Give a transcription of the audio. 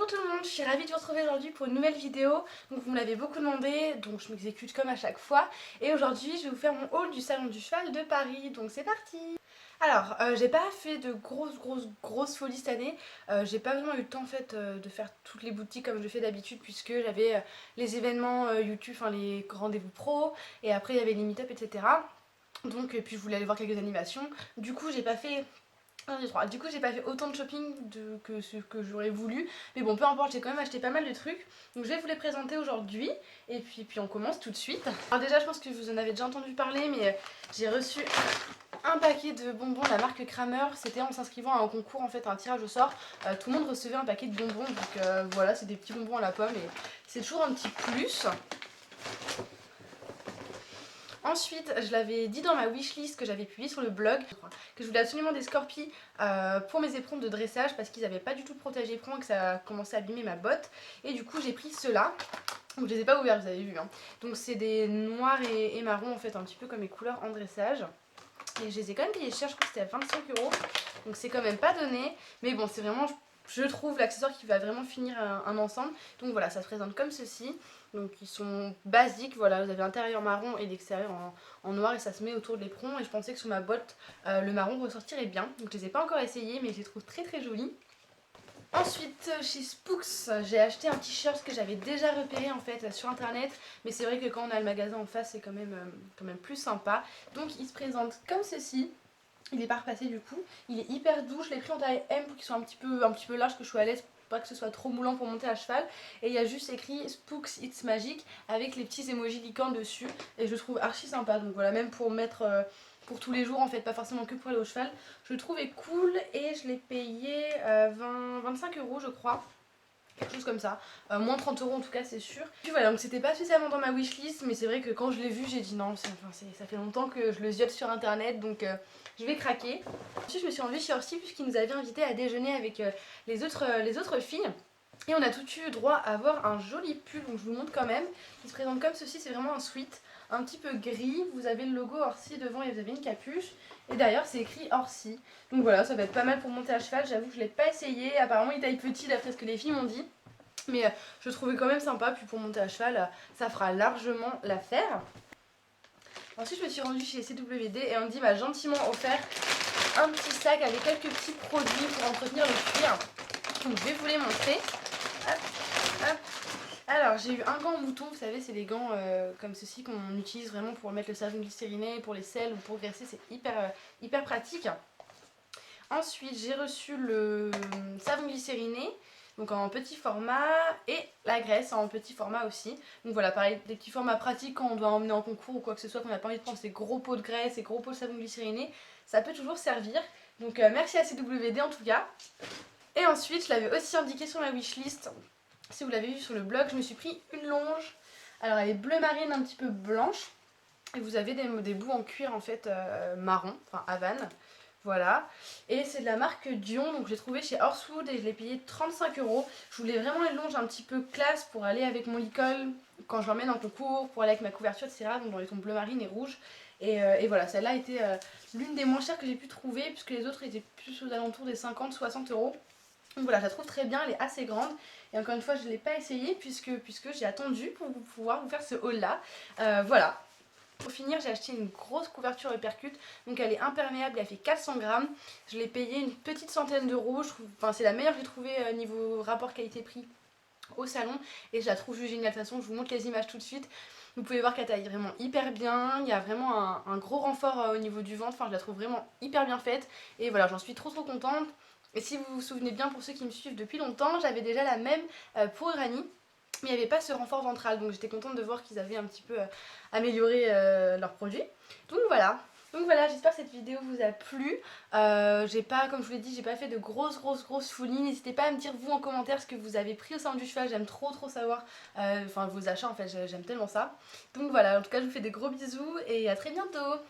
tout le monde, je suis ravie de vous retrouver aujourd'hui pour une nouvelle vidéo. Donc vous me l'avez beaucoup demandé, donc je m'exécute comme à chaque fois. Et aujourd'hui je vais vous faire mon haul du salon du cheval de Paris, donc c'est parti. Alors, j'ai pas fait de grosses folies cette année. J'ai pas vraiment eu le temps en fait de faire toutes les boutiques comme je fais d'habitude, puisque j'avais les événements YouTube, enfin les rendez-vous pro, et après il y avait les meet-up, etc. Donc, et puis je voulais aller voir quelques animations. Du coup j'ai pas fait 1, 2, 3. Du coup, j'ai pas fait autant de shopping que ce que j'aurais voulu. Mais bon, peu importe, j'ai quand même acheté pas mal de trucs. Donc, je vais vous les présenter aujourd'hui. Et puis on commence tout de suite. Alors, déjà, je pense que vous en avez déjà entendu parler, mais j'ai reçu un paquet de bonbons de la marque Kramer. C'était en s'inscrivant à un concours, en fait, un tirage au sort. Tout le monde recevait un paquet de bonbons. Donc, voilà, c'est des petits bonbons à la pomme. Et c'est toujours un petit plus. Ensuite, je l'avais dit dans ma wishlist que j'avais publié sur le blog que je voulais absolument des Scorpies pour mes éperons de dressage parce qu'ils n'avaient pas du tout protégé éperon et que ça commençait à abîmer ma botte. Et du coup, j'ai pris ceux-là. Donc, je les ai pas ouverts, vous avez vu. Hein. Donc, c'est des noirs et marrons en fait, un petit peu comme mes couleurs en dressage. Et je les ai quand même payés cher, je crois que c'était à 25 €. Donc, c'est quand même pas donné. Mais bon, c'est vraiment, je trouve, l'accessoire qui va vraiment finir un ensemble. Donc voilà, ça se présente comme ceci. Donc ils sont basiques, voilà, vous avez l'intérieur marron et l'extérieur en noir et ça se met autour de l'éperon. Et je pensais que sur ma botte, le marron ressortirait bien. Donc je les ai pas encore essayés, mais je les trouve très jolis. Ensuite, chez Spooks, j'ai acheté un t-shirt que j'avais déjà repéré en fait sur internet. Mais c'est vrai que quand on a le magasin en face, c'est quand même plus sympa. Donc il se présente comme ceci. Il est pas repassé du coup. Il est hyper doux. Je l'ai pris en taille M pour qu'il soit un petit peu large, que je sois à l'aise, pas que ce soit trop moulant pour monter à cheval. Et il y a juste écrit Spooks It's Magic avec les petits emojis licornes dessus. Et je le trouve archi sympa. Donc voilà, même pour mettre pour tous les jours en fait, pas forcément que pour aller au cheval. Je le trouvais cool et je l'ai payé 25 € je crois. Quelque chose comme ça, moins 30 € en tout cas c'est sûr. Puis voilà, donc c'était pas spécialement dans ma wishlist, mais c'est vrai que quand je l'ai vu j'ai dit non, ça fait longtemps que je le ziote sur internet, donc je vais craquer. Ensuite je me suis rendue chez Orsi puisqu'ils nous avaient invités à déjeuner avec les autres filles. Et on a tout eu droit à avoir un joli pull, donc je vous montre quand même. Il se présente comme ceci, c'est vraiment un sweat, un petit peu gris. Vous avez le logo Orsi devant et vous avez une capuche. Et derrière c'est écrit Orsi. Donc voilà, ça va être pas mal pour monter à cheval. J'avoue que je l'ai pas essayé. Apparemment il taille petit d'après ce que les filles m'ont dit. Mais je trouvais quand même sympa. Puis pour monter à cheval, ça fera largement l'affaire. Ensuite je me suis rendue chez CWD et Andy m'a gentiment offert un petit sac avec quelques petits produits pour entretenir le cuir. Donc je vais vous les montrer. Hop, hop. Alors j'ai eu un gant mouton, vous savez c'est les gants comme ceci qu'on utilise vraiment pour mettre le savon glycériné, pour les selles ou pour graisser, c'est hyper pratique. Ensuite j'ai reçu le savon glycériné, donc en petit format, et la graisse en petit format aussi. Donc voilà, pareil, des petits formats pratiques quand on doit emmener en concours ou quoi que ce soit, qu'on n'a pas envie de prendre ces gros pots de graisse, ces gros pots de savon glycériné, ça peut toujours servir. Donc merci à CWD en tout cas. Et ensuite, je l'avais aussi indiqué sur ma wishlist, si vous l'avez vu sur le blog, je me suis pris une longe. Alors elle est bleu marine, un petit peu blanche. Et vous avez des bouts en cuir en fait marron, enfin Havane. Voilà. Et c'est de la marque Dion, donc je l'ai trouvé chez Horsewood et je l'ai payé 35 €. Je voulais vraiment une longe un petit peu classe pour aller avec mon licol quand je l'emmène en concours, pour aller avec ma couverture, etc. Donc dans les tons bleu marine et rouge. Et voilà, celle-là était l'une des moins chères que j'ai pu trouver, puisque les autres étaient plus aux alentours des 50-60 €. Donc voilà, je la trouve très bien, elle est assez grande. Et encore une fois, je ne l'ai pas essayée puisque j'ai attendu pour pouvoir vous faire ce haul là. Voilà. Pour finir, j'ai acheté une grosse couverture Hypercute. Donc elle est imperméable, elle fait 400 grammes. Je l'ai payée une petite centaine d'euros. Enfin, c'est la meilleure que j'ai trouvée niveau rapport qualité-prix au salon. Et je la trouve juste géniale. De toute façon, je vous montre les images tout de suite. Vous pouvez voir qu'elle taille vraiment hyper bien. Il y a vraiment un gros renfort au niveau du ventre. Enfin, je la trouve vraiment hyper bien faite. Et voilà, j'en suis trop contente. Et si vous vous souvenez bien, pour ceux qui me suivent depuis longtemps, j'avais déjà la même pour Uranie. Mais il n'y avait pas ce renfort ventral, donc j'étais contente de voir qu'ils avaient un petit peu amélioré leurs produits. Donc voilà, j'espère que cette vidéo vous a plu. J'ai pas, comme je vous l'ai dit, j'ai pas fait de grosses folies. N'hésitez pas à me dire vous en commentaire ce que vous avez pris au salon du cheval. J'aime trop savoir, enfin vos achats en fait, j'aime tellement ça. Donc voilà, en tout cas je vous fais des gros bisous et à très bientôt.